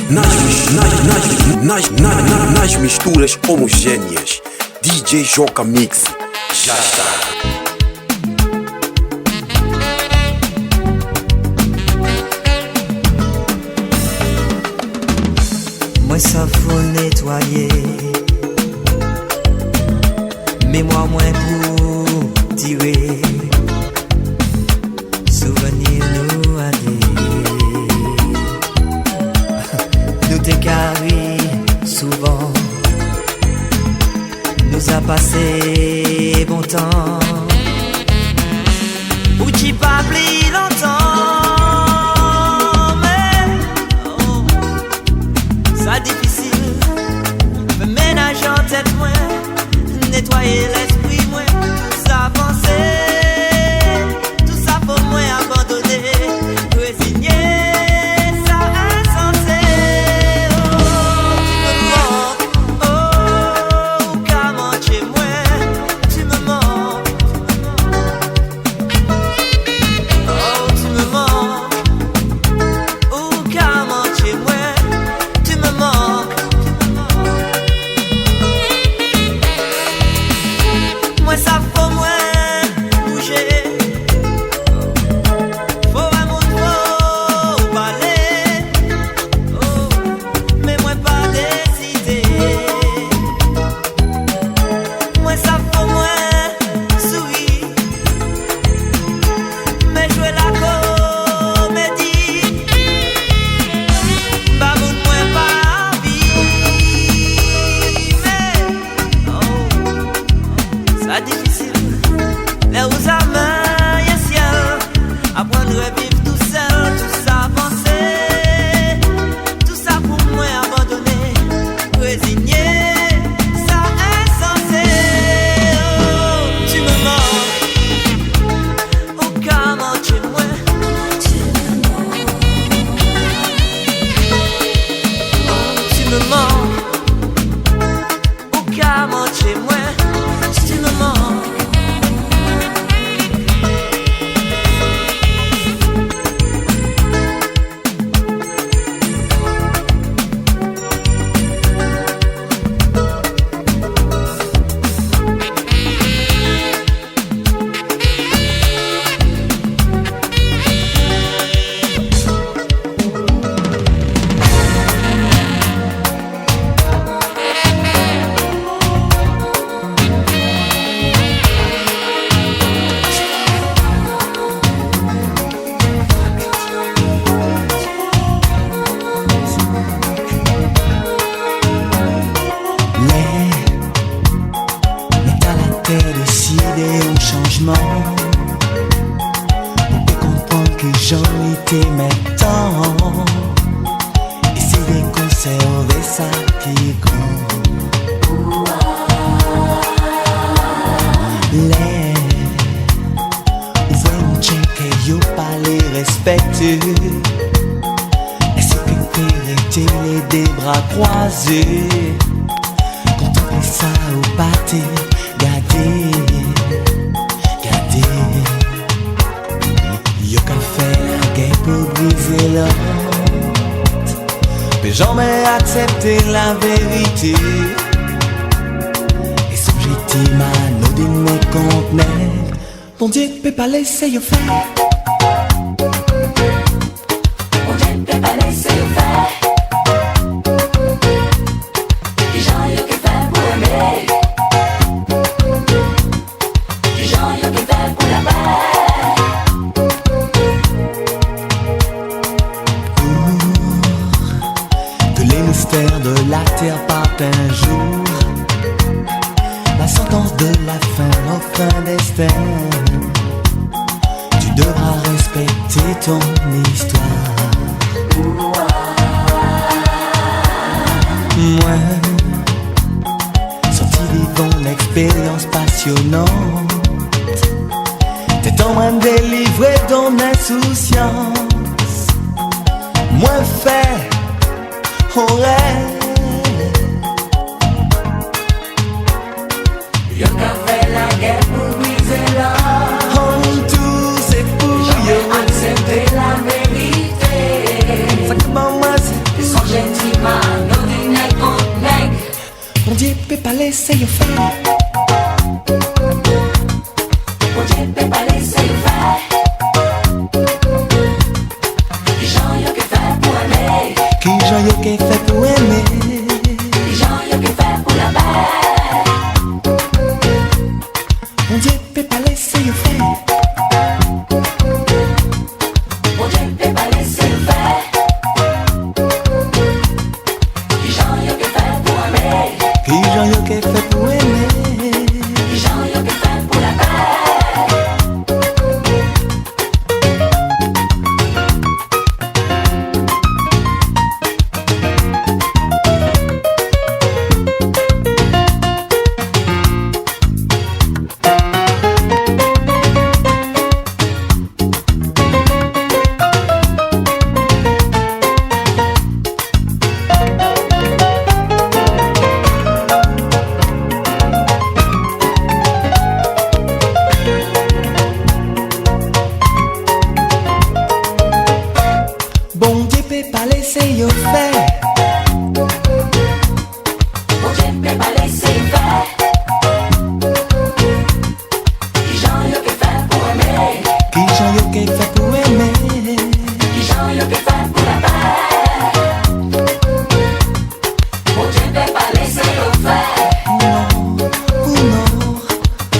Nas misturas homogêneas, DJ Joca Mix, já está. Moi ça faut nettoyer, mémoire moins pour tirer, souvenir nous a nous t'écarrer souvent, nous a passé bon temps, ou t'y pas pris longtemps. Difficile, me ménager en tête moi, nettoyer l'esprit moi, tout ça avancer, tout ça pour moi abandonner, résigner, ça insensé. Oh, tu me manques, oh, comment chez moi, tu me manques, oh, tu me manques, oh, comment chez moi. Moi ça faut moins bouger, faut vraiment trop parler, oh, mais moi pas décider. Moi ça faut moins sourire, mais jouer la comédie, bah moi pas envie, mais oh, ça difficile, les aux mains et ciel, apprendre à vivre tout seul, tout ça avancer, tout ça pour moi abandonner, résigner, ça insensé. Oh, tu me manques, oh comment tu moi, oh tu me manques, oh comment tu moi. Tu me manques. Décider un changement pour te comprendre que j'en étais maintenant. Essayer de conserver ça qui est grand. Les ouvrez une check et yo pas les respecter. Est-ce que t'es les des bras croisés? Quand on fait ça au pâté, gardez, yo qu'à faire la guerre pour briser l'autre. Mais jamais accepter la vérité. Et subjectif à nos démons contenir. Bon Dieu peut pas laisser yo faire. Bon Dieu peut pas laisser yo faire. Les gens yo qui fait pour aimer. De la terre partent un jour. La sentence de la fin offre un destin. Tu devras respecter ton histoire. Moi, sorti vivant l'expérience passionnante. T'es en train de délivrer ton insouciance. Moi fait on rêve. Yo qu'a fait la guerre pour briser l'or. On tout c'est pour yo. Jamais accepter la vérité. Ça commence. Ils sont gentils. laisser yo faire. Mon Dieu peut pas laisser yo faire. Qui j'en yo que faire pour aimer. Qui j'en yo que fait pour aimer. Qui j'en yo que faire pour la paix. Mon Dieu peut pas laisser yo faire. Mon Dieu peut pas laisser yo faire. Qui j'en yo que faire pour aimer. Qui j'en yo que fait pour aimer. Qui j'en yo que faire pour la paix. Bon Dieu peut pas laisser yo faire. Mon Dieu peut pas laisser yo faire. Qui j'en yo que faire pour aimer. Qui j'en yo que fait pour aimer. Qui j'en yo que faire pour la paix. Mon Dieu peut pas laisser yo faire. Non, ou non.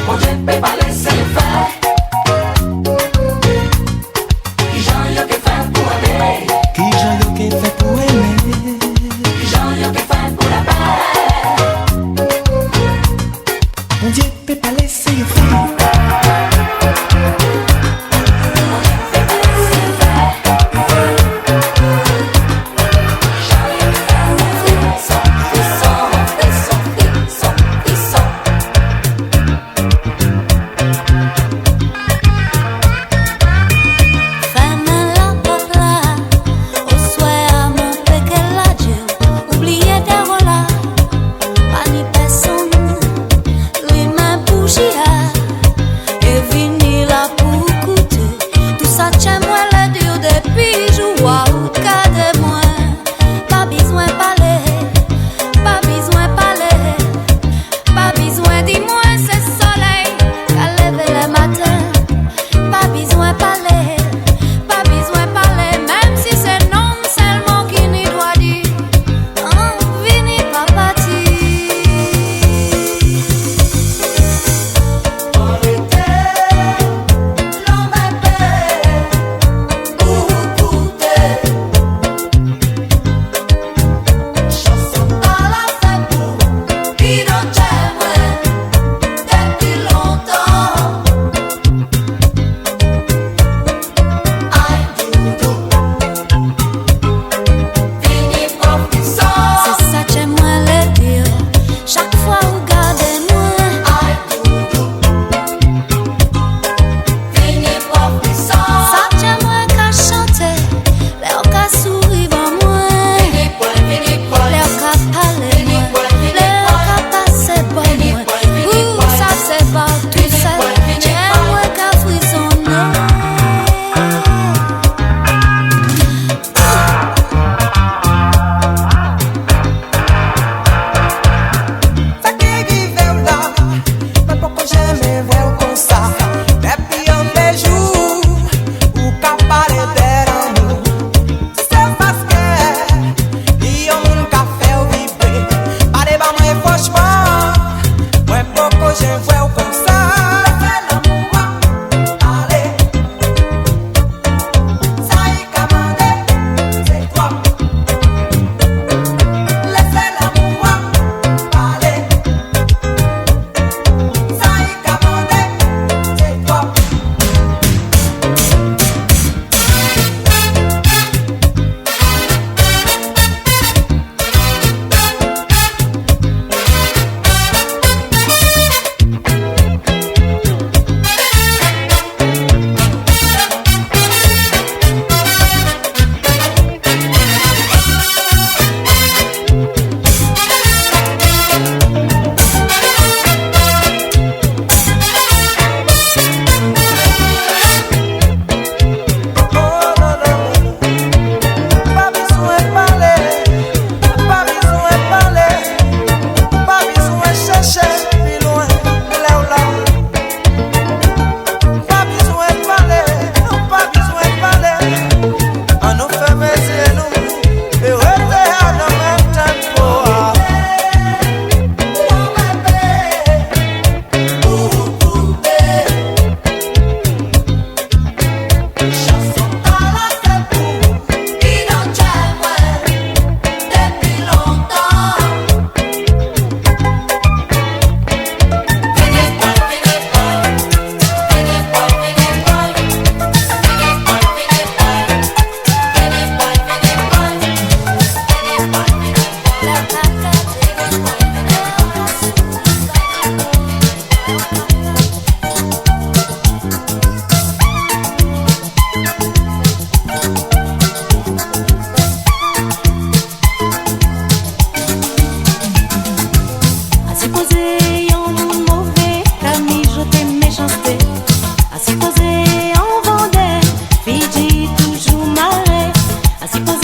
Mon Dieu peut pas laisser yo faire. Qui j'en yo que faire pour aimer. Qui j'en yo que fait pour aimer. Qui j'en yo que faire pour la paix. Mon Dieu peut pas laisser yo faire. Mon Dieu peut pas laisser yo faire. Qui j'en yo que faire pour aimer. Femme la popla, au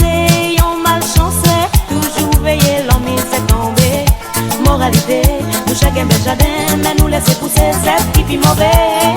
supposé on malchancé, toujours veiller l'homme s'est tombé. Moralité, nous chacun bel jardin, mais nous laisser pousser cette qui fit mauvais.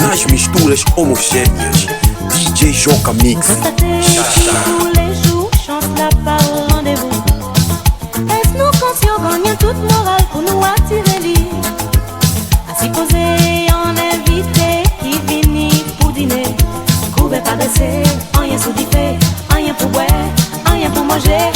Nasz mistuleś homogène, DJ Joka Mix. Tous les jours, chance la par rendez-vous. Est-ce nous conscients qu'on y a toute morale pour nous attirer l'île? À s'y poser, on invité qui finit pour dîner. Couvert pas d'essai, rien sous diffé, rien pour boire, rien pour manger.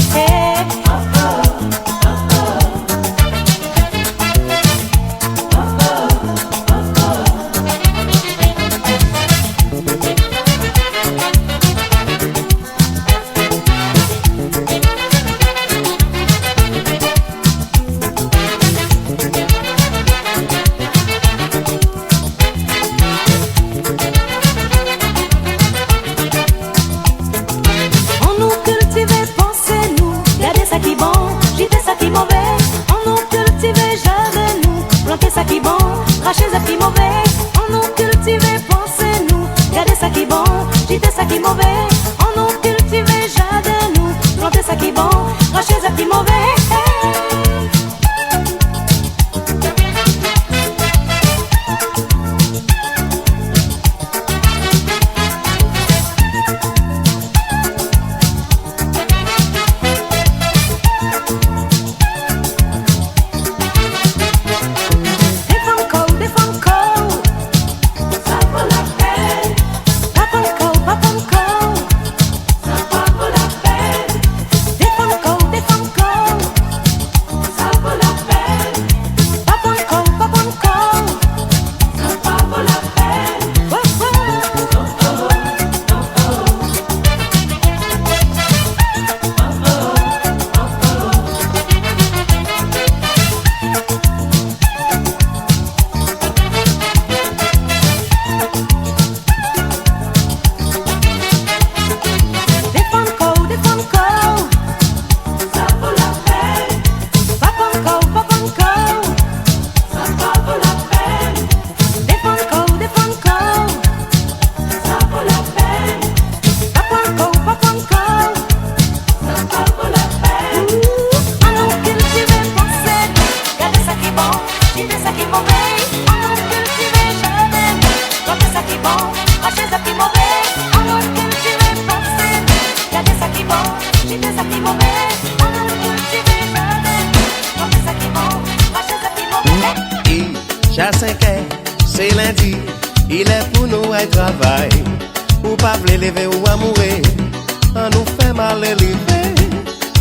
C'est lundi, il est pour nous à travail. Ou pas lever ou amourer, on nous fait mal élever.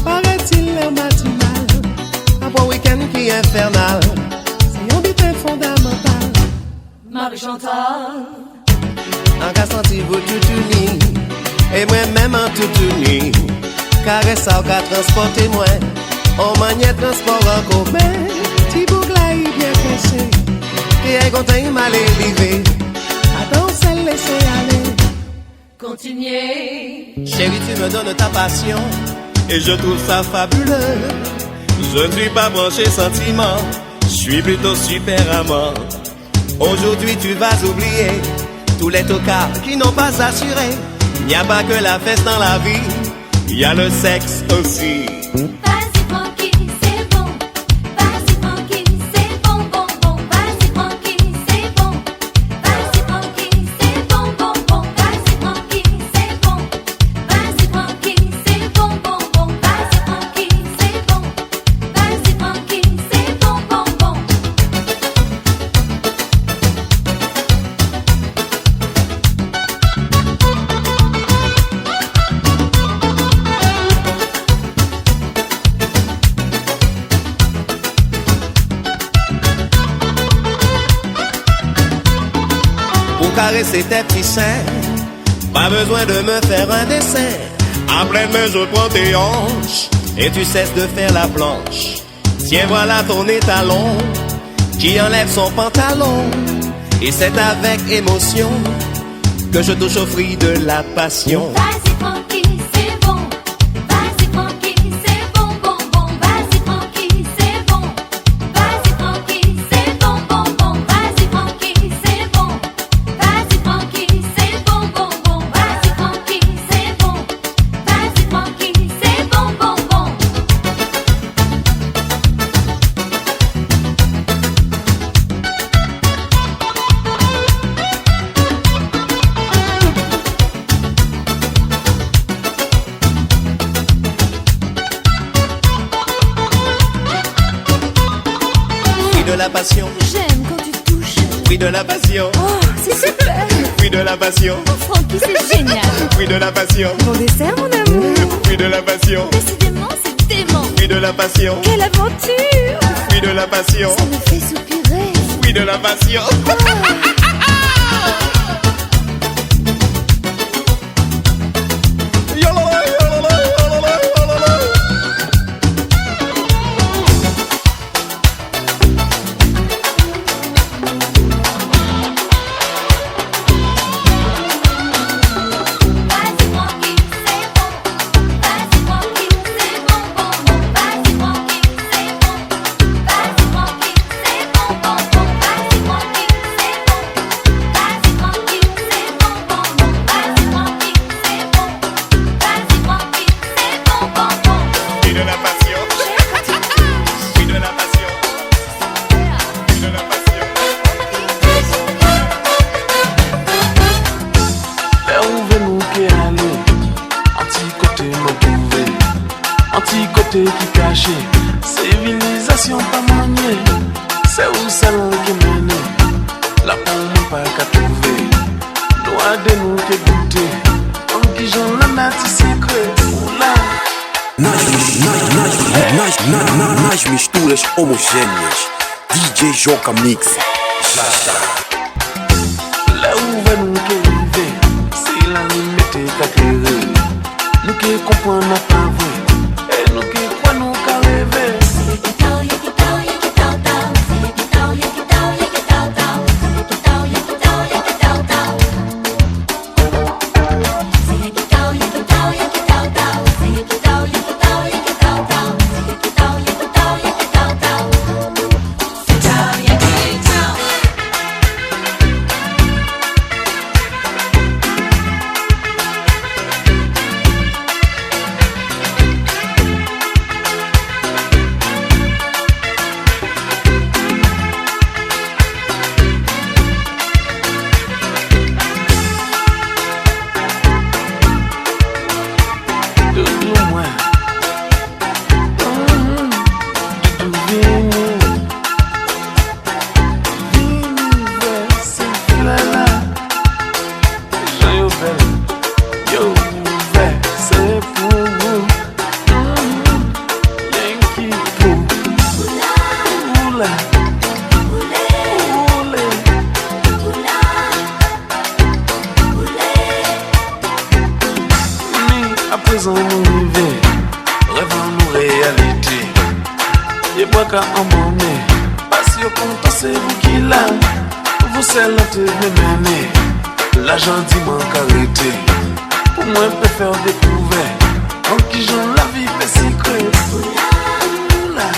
Paraît-il le matinal, un bon week-end qui est infernal. C'est un but fondamental. Marie-Chantal, en cas senti vous tout uni, et moi-même en tout uni. Caresse ça qu'a transporté moi, on maniait transport en commun. Petit boucle là, il bien cassé. Et elle content mal élevé. Attends, celle laisser aller. continuez. Chérie, tu me donnes ta passion et je trouve ça fabuleux. Je ne suis pas branché sentiment, je suis plutôt super amant. Aujourd'hui, tu vas oublier tous les tocards qui n'ont pas assuré. Il n'y a pas que la fête dans la vie, il y a le sexe aussi. Vas-y tranquille, c'est bon. Vas-y tranquille, c'est bon, bon, bon. Vas-y tranquille, c'est bon. Vas-y tranquille, c'est bon, bon, bon. Vas-y tranquille, c'est bon. Vas-y tranquille, c'est bon, bon, bon. Vas-y tranquille, c'est bon. Vas-y tranquille, c'est bon, bon, bon. Pour caresser tes petits seins, pas besoin de me faire un dessin. À pleine main, je prends tes hanches et tu cesses de faire la planche. Tiens, voilà ton étalon. qui enlève son pantalon. Et c'est avec émotion que je touche au fruit de la passion. Vas-y tranquille, c'est bon. Vas-y tranquille, c'est bon, bon, bon. Vas-y tranquille, c'est bon. Vas-y tranquille, c'est bon, bon, bon. Vas-y tranquille, c'est bon. Vas-y tranquille, c'est bon, bon, bon. Vas-y tranquille, c'est bon. Vas-y tranquille, c'est bon, bon, bon. Fruit de la passion, J'aime quand tu touches. fruit de la passion, Oh, c'est super. fruit de la passion, Oh, Francky, c'est génial. fruit de la passion, Bon dessert, mon amour. fruit de la passion, Décidément, c'est dément. fruit de la passion, Quelle aventure. fruit de la passion, Ça me fait soupirer. fruit de la passion. Vas-y tranquille, c'est bon. Vas-y tranquille, c'est bon, bon, bon. Vas-y tranquille, c'est bon. Vas-y tranquille, c'est bon, bon, bon. Vas-y tranquille, c'est bon. Vas-y tranquille, c'est bon, bon, bon. Vas-y tranquille, c'est bon. Vas-y tranquille, c'est bon, bon, bon. Fruit de la passion, fruit de la passion, fruit de la passion. Là où veut nous qui aller, anti-côté nous trouver, anti-côté qui caché, civilisation pas maniée, c'est où salon qui mène, là pour nous pas qu'à trouver, doit de nous qui goûter, en qui j'en la nati secret, oula. Najmiś tuleś homogenieś DJ Joka Mix. Là où va nous qui arriver, c'est la limite qu'à créer, nous qui comprenons pas vrai, et nous qui croyons nous qu'à rêver. À présent nous rêver, rêvons nous réalité. Y'a pas qu'à en emmener, parce que content c'est vous qui l'a. Vous c'est l'autre mener, l'argent dit manque arrêter. Pour moi je peux faire découvert, en qui j'en la vie fait secret. Oula,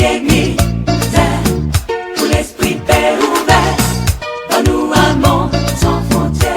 oublier misère, pour l'esprit paix ouvert, donne-nous un monde sans frontières.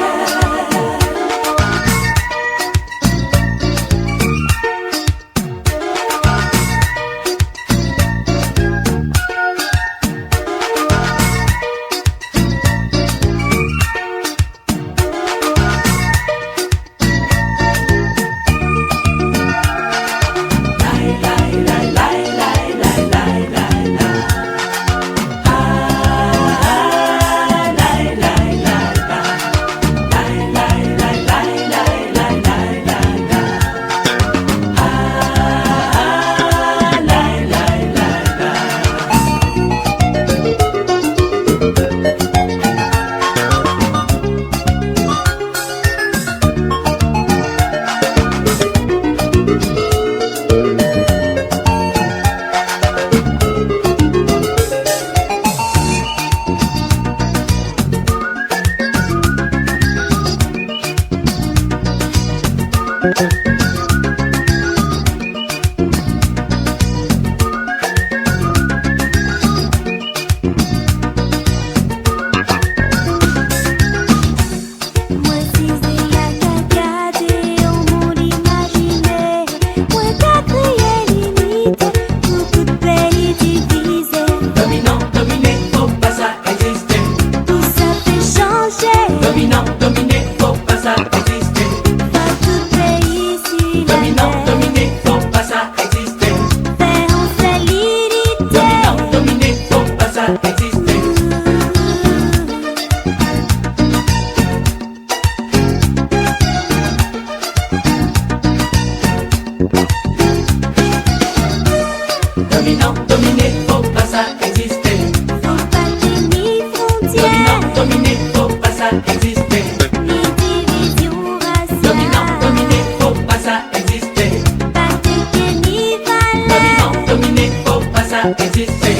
Dominant, dominé, faut pas ça exister. Faut pas ni frontières, Dominant, dominé, faut pas ça exister. ni division raciale. Dominant, dominé, faut pas ça exister. Pas de ni valeur. Dominant, dominé, faut pas ça exister.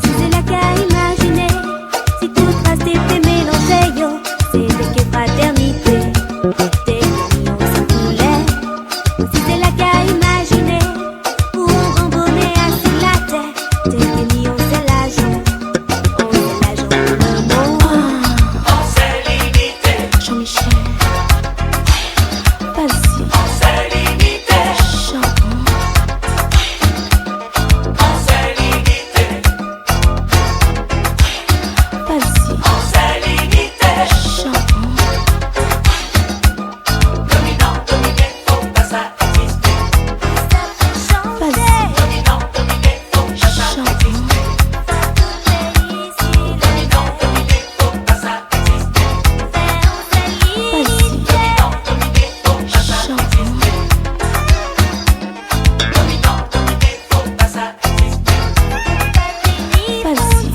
C'est la qu'à imaginer si toute race était mélangée, yo. C'était que fraternité, des unions sans poulet. C'est la qu'à imaginer pour un bonnet assez la tête. Des unions c'est l'argent, on c'est l'argent pour le monde. On s'est limité, Jean-Michel, vas-y, on s'est limité, chante. on s'est limité, Vas-y, on s'est limité. chante. Dominant, dominé, faut pas ça exister. Vas-y, Dominant, dominé, faut pas ça chante. exister. Dominant, dominé, faut pas ça exister. Vas-y, Dominant, dominé, faut pas ça chante. exister. Dominant, dominé, faut pas ça exister. Vas-y,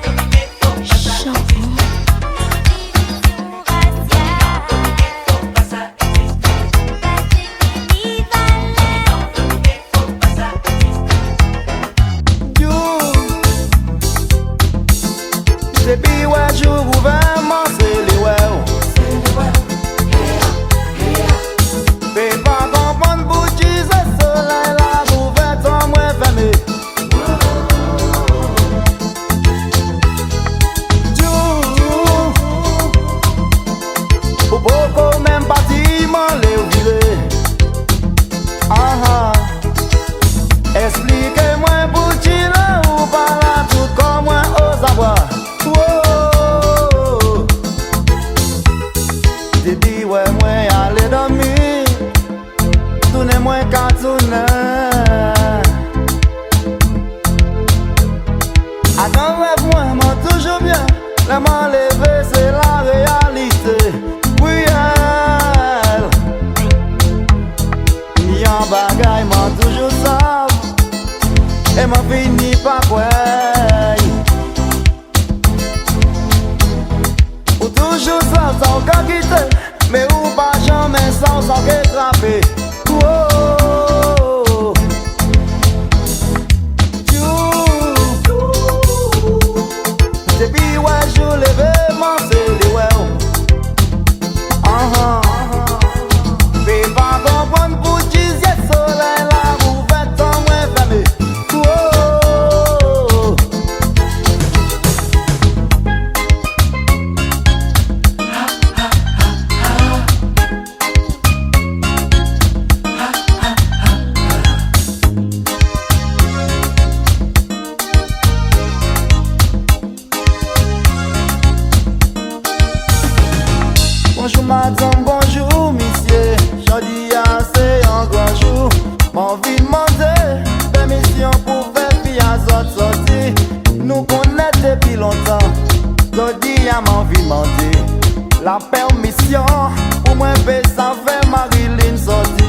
Dominé, faut pas ça chante. exister. Faut pas ça exister. Faut pas ça exister. Depuis ouais jour vraiment c'est les ouais. Fais pas comprendre pour Jesus soleil là vous faites en moins fermé. Ou beaucoup même bâtiment les virer. Ah ah. Expliquez-moi pour là ou pas là tout comme moi aux abois. Wow. Didi ouais moi aller dormir. Tournez-moi qu'à tourner. Attends rêve moi toujours bien. La main levée c'est la réalité. Oui elle. Yon bagay m'a toujours sav. Et m'a fini par quoi. Ou toujours sans quitter. Mais ou pas jamais sans rattraper. Jodi a c'est un grand jour. M'envie demander permission pour faire fi à zot sorti. Nous connaît depuis longtemps. Jodi a m'envie demander la permission pour moi faire ça faire Marilyn sorti.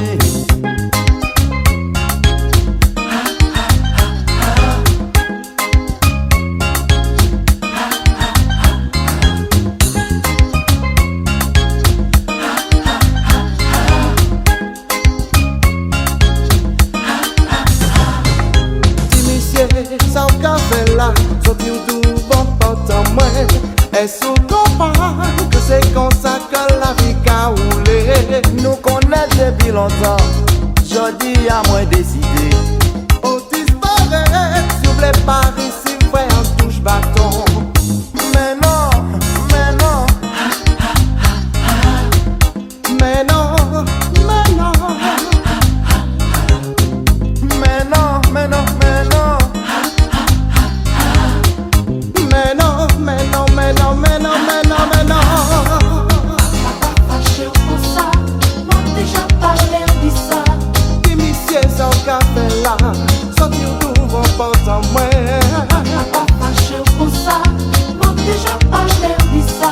Ça au café là, sortir tout bon porte en moi. Est-ce qu'on comprend que c'est comme ça que la vie a roulé? Nous connaît depuis longtemps. Jodi a moins décidé. On disparaît, si vous voulez pas ici, ouais, on touche bâton. Mais non, mais non. Mais non, mais non. Mais non, mais non, mais non. Mais non, mais non, mais non, mais non, mais non, mais non. Fâché pour ça, m'a déjà parlé de ça. Dis monsieur ça au café là, sortir tout bon porte en moi. Fâché pour ça, m'a déjà parlé de ça.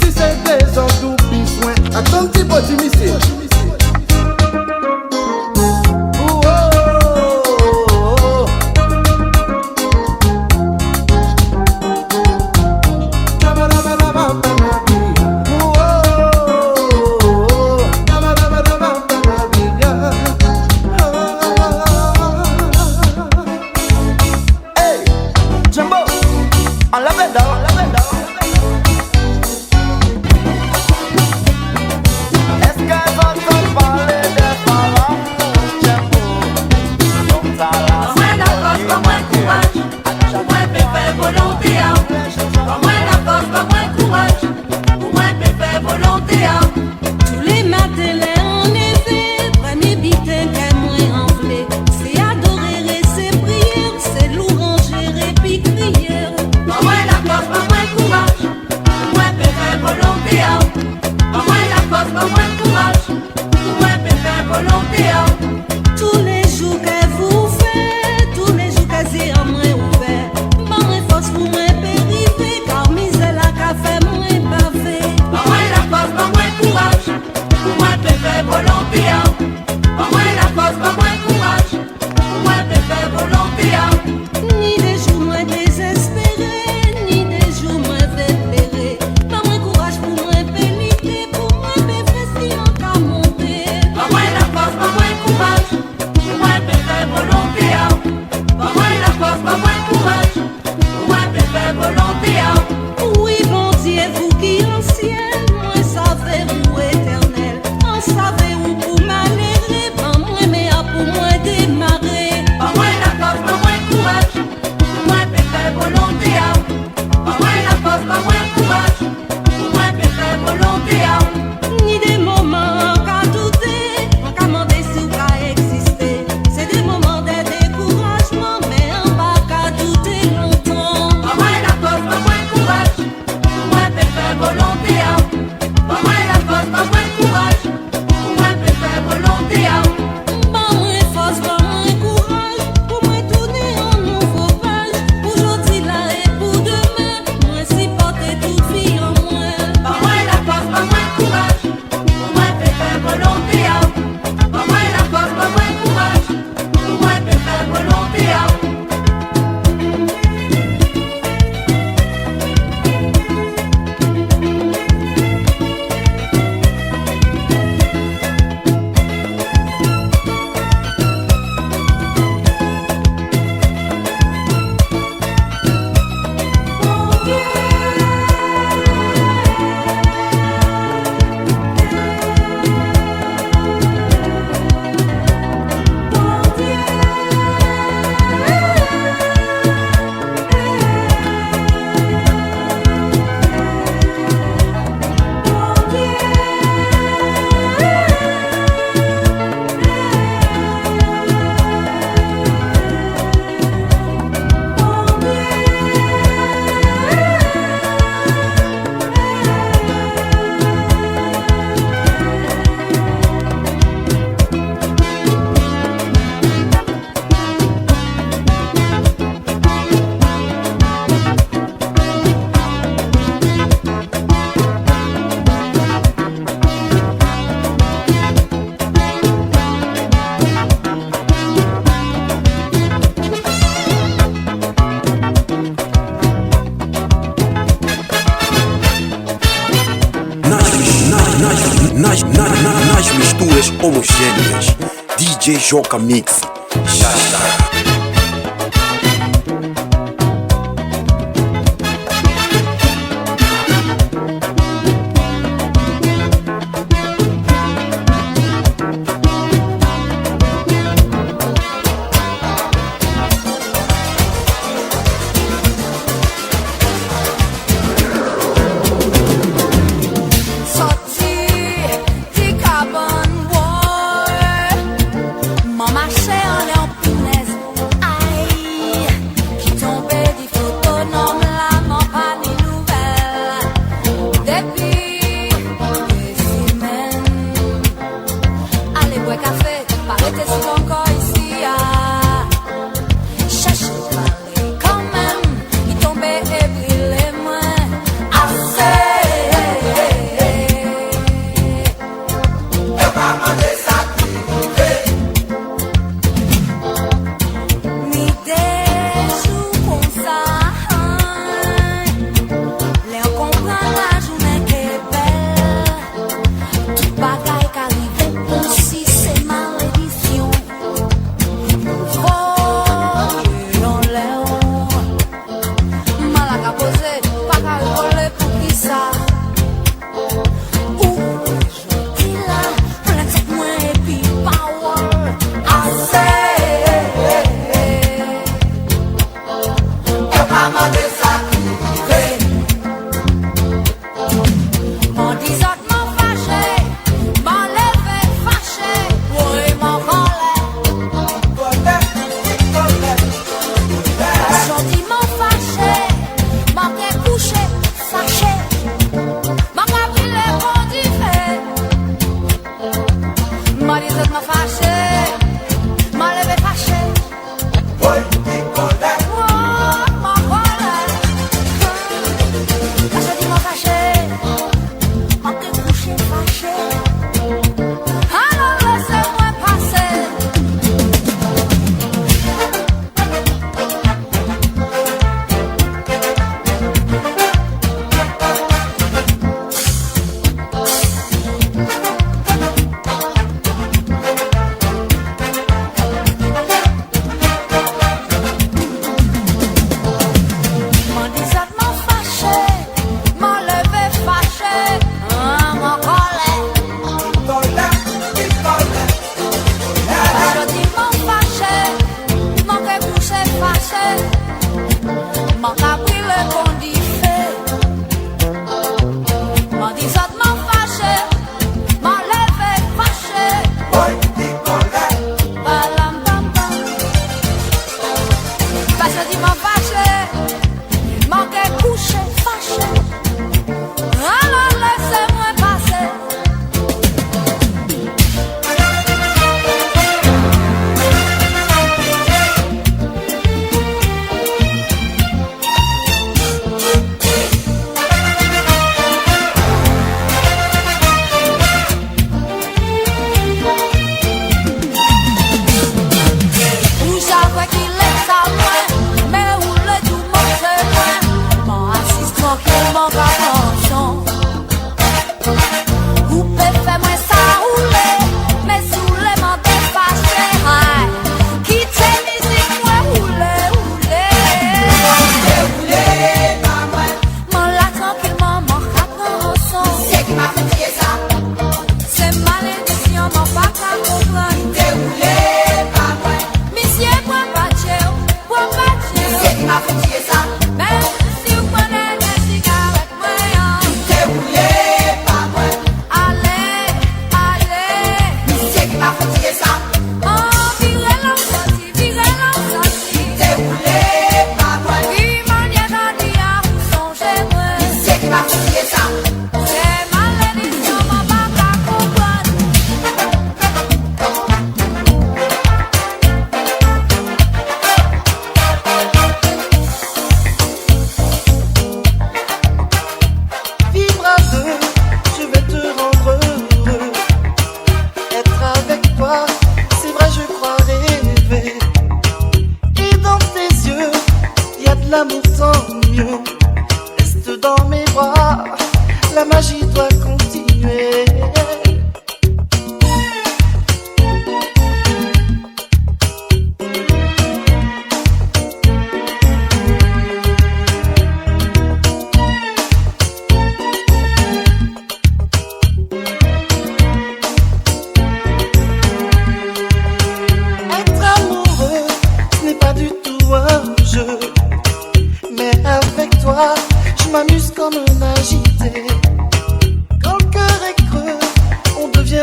Si c'est des autres tout besoin, attends un petit peu du monsieur. Tous les matins, les en effet, premier bitin qu'elle m'a enflé. C'est adorer et c'est prier, c'est louanger et puis crier. Pas moins la force, pas moins courage. Pour moi, faire volonté. Pas moins la force, pas moins courage. Pour moi, faire volonté. Tous les jours qu'elle vous fait, tous les jours qu'elle s'est en moins ouvert. Pas moins force pour moi périphée, car misère la café moins parfait. Pas moins la force, pas moins courage. Pour moi, faire volonté. Pas moins la force, pas moins courage. Pour moi, faire volonté. Ni des jours moins désespérés, ni des jours moins dépérés. Pas moins courage pour moi péniter, pour moi faire si on t'a monté. Pas moins la force, pas moins courage. Naj misturas homogêneas. DJ Joca Mix. Já está. Mon marché en l'air punaise.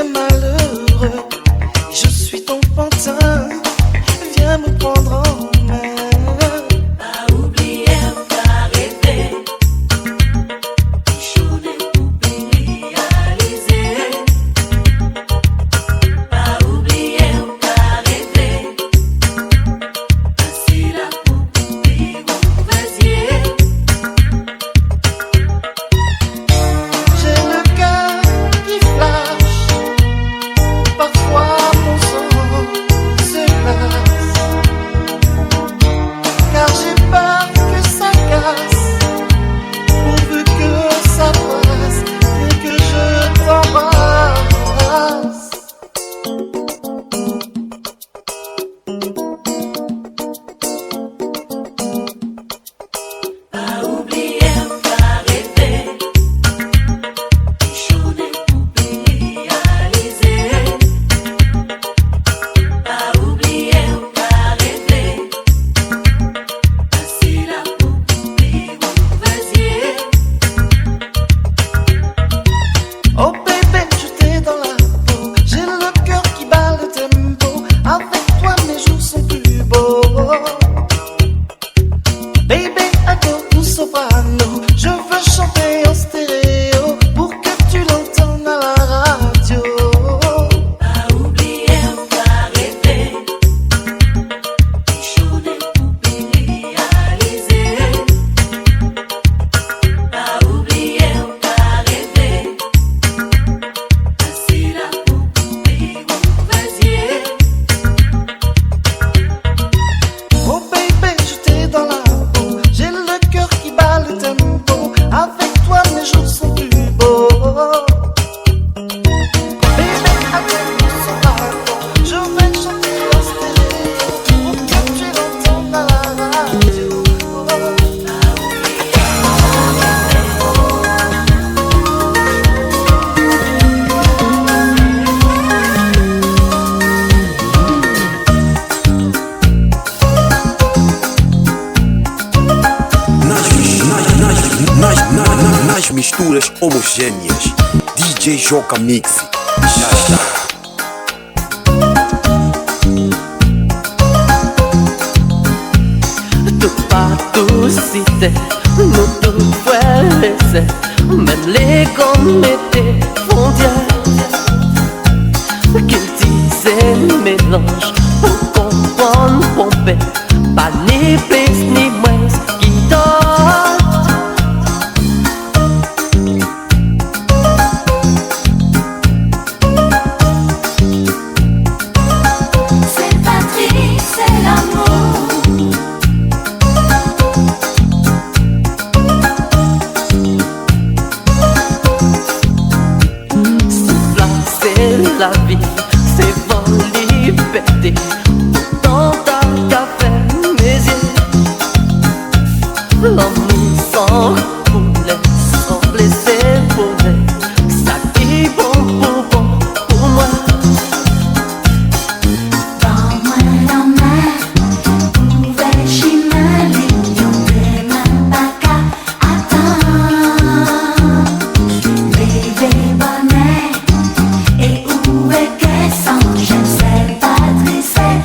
es malheureux et je suis ton pantin. Viens me prendre en main. Pas oublier ou pas rêver, journée pour réaliser. Pas oublier ou pas rêver, ainsi là pour couper ou vasier. J'ai le cœur qui flash, parfois mon sang se lasse, car j'ai peur que ça casse, pourvu que ça passe, dès que je t'embrasse. Pas oublier ou pas rêver, journée pour réaliser. Pas oublier ou pas rêver, ainsi là pour couper ou vasier. Oh bébé, je t'ai dans la peau, j'ai le cœur qui bat le tempo. Avec toi mes jours sont plus beaux. Baby, adore ton soprano, je veux chanter en stéréo pour que tu l'entendes à la radio. Pas oublier ou pas rêver, journée pour réaliser. Pas oublier ou pas rêver, ainsi là pour couper ou vasier. Oh baby, je t'ai dans la peau, j'ai le cœur qui bat le tempo. Avec toi mes jours sont plus beaux. Baby, avec ton soprano, je vais chanter en stéréo pour que tu l'entendes à la radio. Nas misturas homogêneas, DJ Joca Mix. Já está. Tu patusite, no tu fuese, même les commettez fondières, qu'ils disaient mélange pour comprendre pomper, pas ni plus ni moins qui donne. C'est patrie, c'est l'amour. C'est la vie, c'est vent liberté. Tant qu'à faire mes yeux, l'amour sans couler, sans blesser pour ça qui bon pour moi. Dans moi la main, ouvert chemin, lion des mains pas qu'à attendre. Bébé bonnet, et où est qu'elle sent, j'aime cette patrie, c'est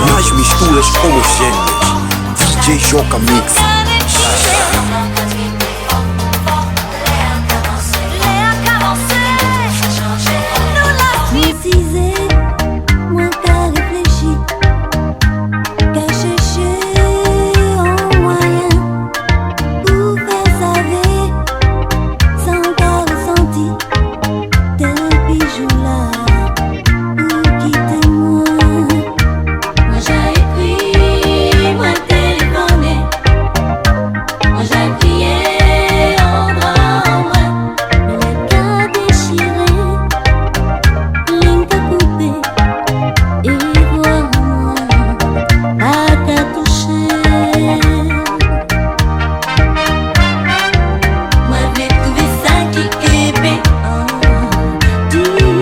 Najmi sztuleś homogéneas. DJ Joca Mix. Moi qu'à réfléchir, qu'à chercher un moyen pour faire savoir sans pas ressentir tel bijou là pour quitter moi. Moi j'ai écrit, moi téléphoné, moi j'ai crié en bras en bras, mais les cas déchirés, ligne qu'a coupé. Et voilà, pas qu'à toucher. Moi, j'ai trouvé ça qui est bien. Tiré,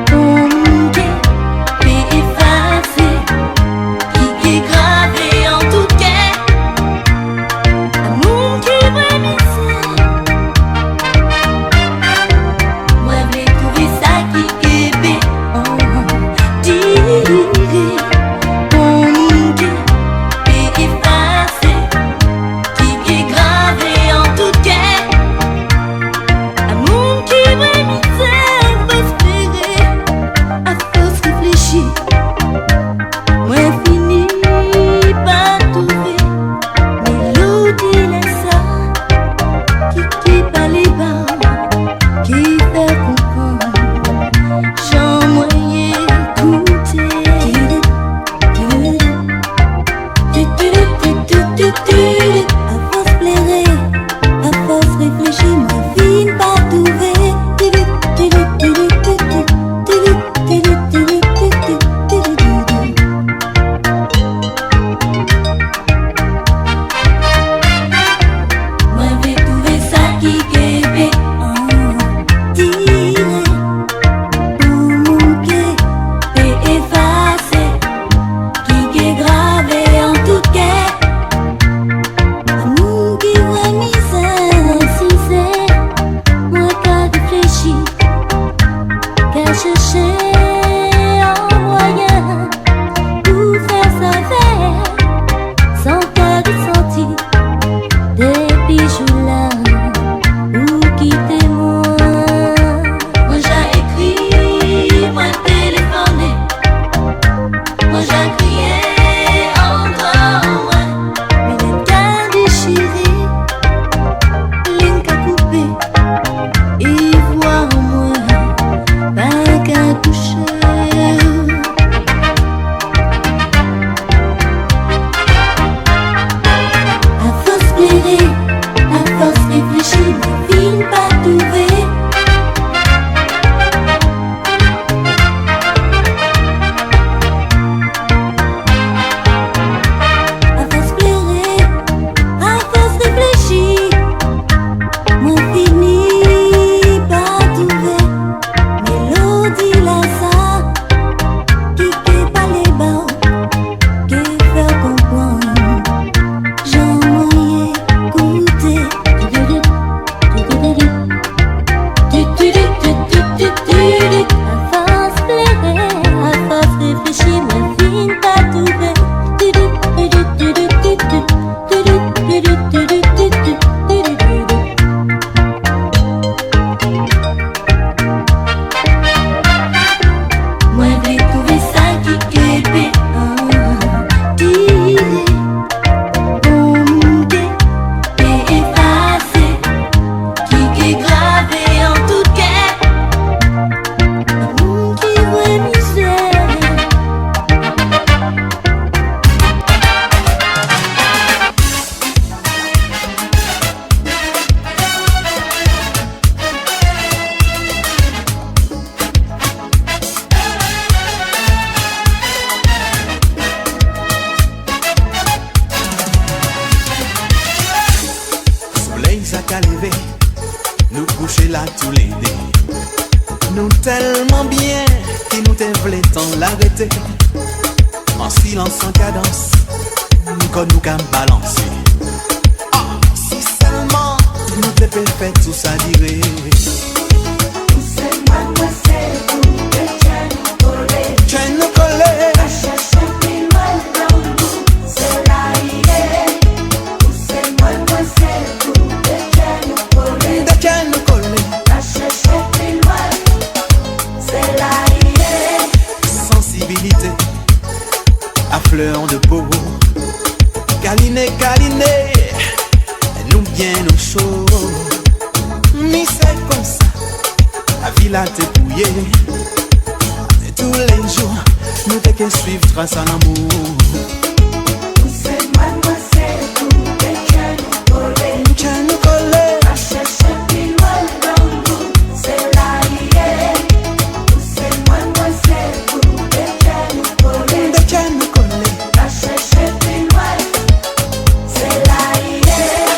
tombé, et effacé, qui est gravé en tout cas. Amour qui brémissait. Moi, j'ai trouvé ça qui est bien. Tiré, tombé, et effacé, qui est gravé en tout cas. Amour qui brémissait, espérer, à force réfléchir. Moi fini par trouver mélodie là ça, qui par les bas, qui fait comprendre. J'en moyen écouter. À force plairer, à force réfléchir, moi fine pas trouver. Moi j'ai trouvé ça qui est bien. Tiré, manqué et effacé, qui est gravé en tout cas. Amour qui voit misère, si c'est moi qu'à réfléchir, qu'à chercher un moyen pour faire savoir sans qu'à ressentir des bijoux là pour quitter moi. Moi j'ai écrit, moi téléphoné, moi j'ai crié encore moins, mais les cas déchirés, ligne qu'a coupé, et voir moi, pas qu'à toucher. À force plairer, à force réfléchir, mais fine pas trouver. À force plairer, à force réfléchir, moi fini par trouver mélodie là ça, qui est pas les bas, qui fait comprendre. J'en moyen écouter. À force plairer, à force réfléchir, moi fine pas trouver. Moi j'ai trouvé ça qui est bien. Tiré, tombé et effacé, qui est gravé en tout cas. Amour qui voit misère. Soleil ça qu'a levé, nous coucher là tous les deux. Nous tellement bien, qui nous t'aimons tant l'arrêter. En silence, en cadence, nous qu'on nous qu'à balancer. Ah, si seulement nous te fait tout ça dire. C'est mademoiselle pour fleur de peau. Câliné, câliné, nous bien nous chaud. Mais c'est comme ça, la ville a dépouillé. Et tous les jours, nous t'es qu'à suivre trace à l'amour. C'est mademoiselle, tout est qu'à nous coller. Qu'à nous coller. À chercher plus loin dans le monde, c'est là hier. C'est mademoiselle, tout est qu'à nous coller. De qu'à nous coller. À chercher plus loin, c'est là hier.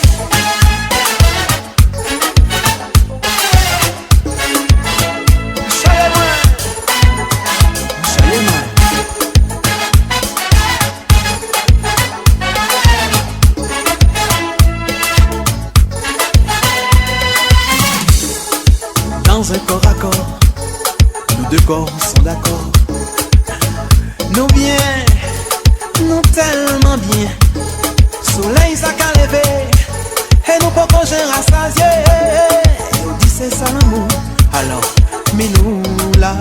Soyez-moi, soyez-moi. Dans un corps à corps, nous deux corps sont d'accord. Nous bien, nous tellement bien. Soleil ça qu'a levé, et nous pas qu'on j'ai rassasié. Nous dit c'est ça l'amour, alors mais nous là.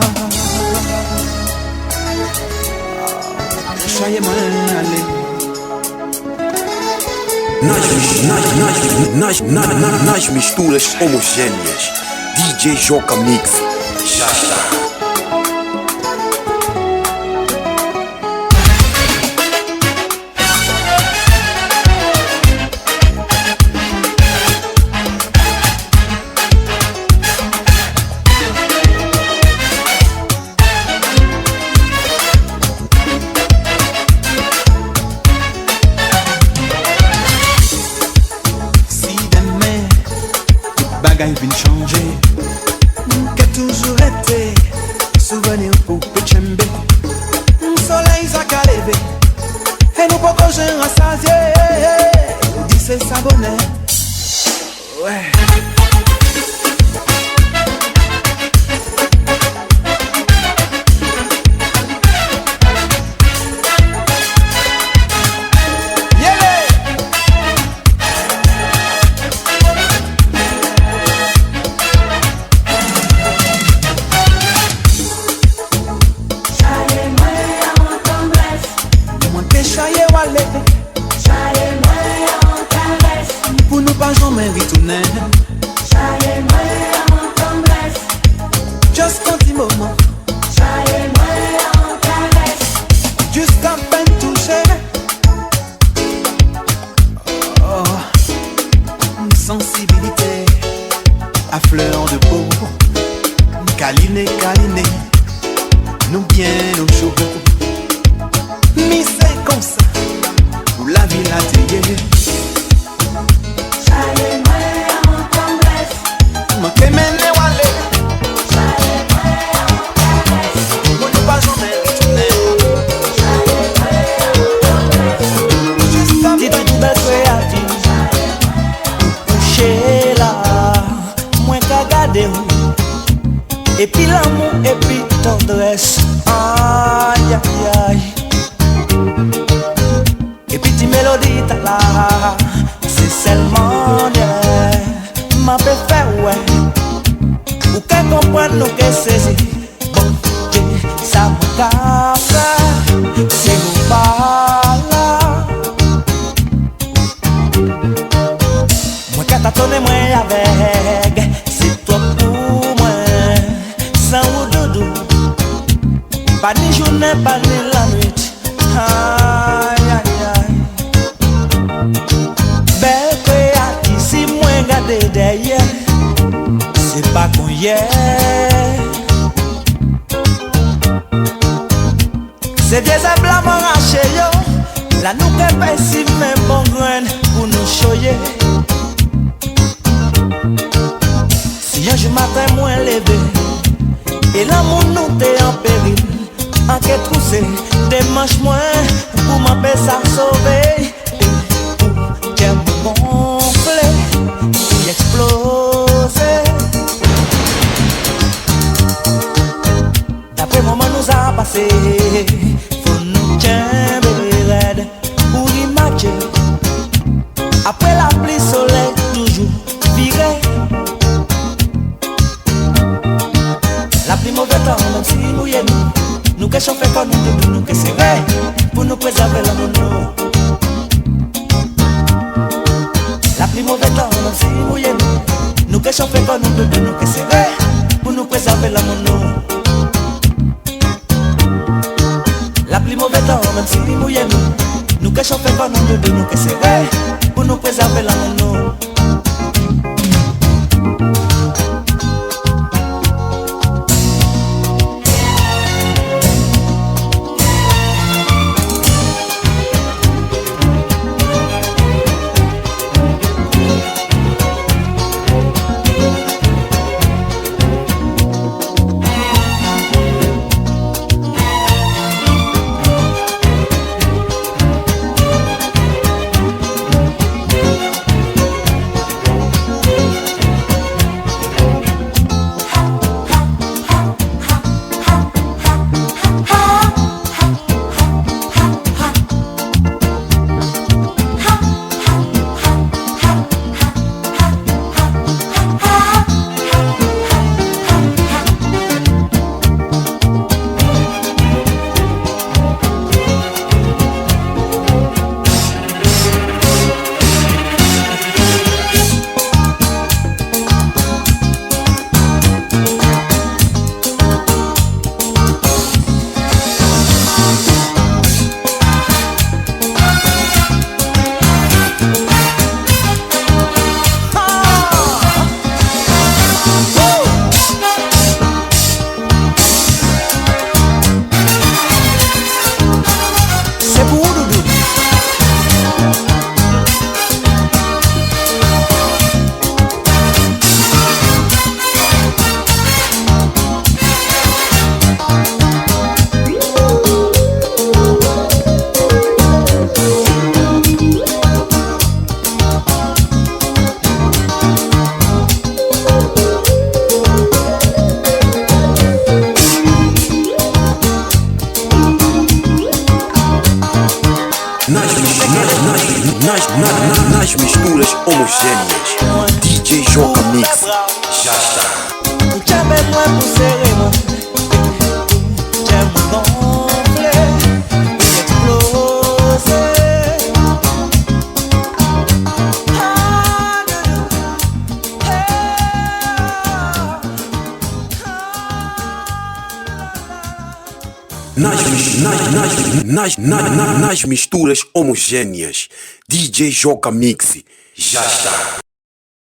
Soyez-moi allez. Nas misturas homogêneas, DJ Joca Mix. Já está. Si demain toute bagaille vient changer, qu'a toujours été souvenir pour Pechembe. Soleil ça qu'a levé, et nous pas qu'on j'ai rassasié. Nous dit c'est ça bonheur. Ouais. Pour nous pas jamais retourner. Just un petit moment. Juste à peine touché. Oh, une sensibilité à fleur de peau. Câliné, câliné, nous bien nous chaud. Mais c'est comme ça, où la vie l'a taillé. Manquez mener walé. Pour ne pas jamais retourner. Juste à Dis tout belle créative, couché là, moins qu'à garder. Et puis l'amour, et puis tendresse. Aïe, aïe, aïe. Et puis ti mélodie ta là, c'est seulement yeah. Ma peut faire ouais. Ou qu'elle comprenne nous qu'elle saisit. Bon, ça me casse. C'est nous pas là. Moi qu'à t'attendre moi avec. C'est toi pour moi. Sans ou doudou. Pas ni journée, pas ni la nuit. Aïe, aïe, aïe. Belle créative, si moi garder derrière, c'est pas qu'on y est. C'est des emblemes arrachés, yo. La nous qu'elle si même bon grain pour nous choyer. Si un jour matin moins levé, et l'amour nous t'est en péril. En qu'est troussé, des manches moins pour m'empêcher ça sauver. Et pour qu'elle me gonfle et exploser. D'après moment nous a passé, faut nous tiendre raide pour imaginer. Après la pluie, soleil toujours viré. La pluie mauvais temps, même si mouillé nous. Nous que chauffons comme nous que c'est vrai, pour nous préserver l'amour. La plus mauvaise temps, même si mouillé nous que chauffons comme nous que c'est vrai, pour nous préserver l'amour. La plus mauvaise temps, même si mouillé nous que chauffons comme nous que c'est vrai, pour nous préserver l'amour. Nas misturas homogêneas, DJ Joca Mix, já está. Chame moi pour serrer moi, j'aime gonfler, exploser. Nas misturas homogêneas, DJ Joca Mix, já está.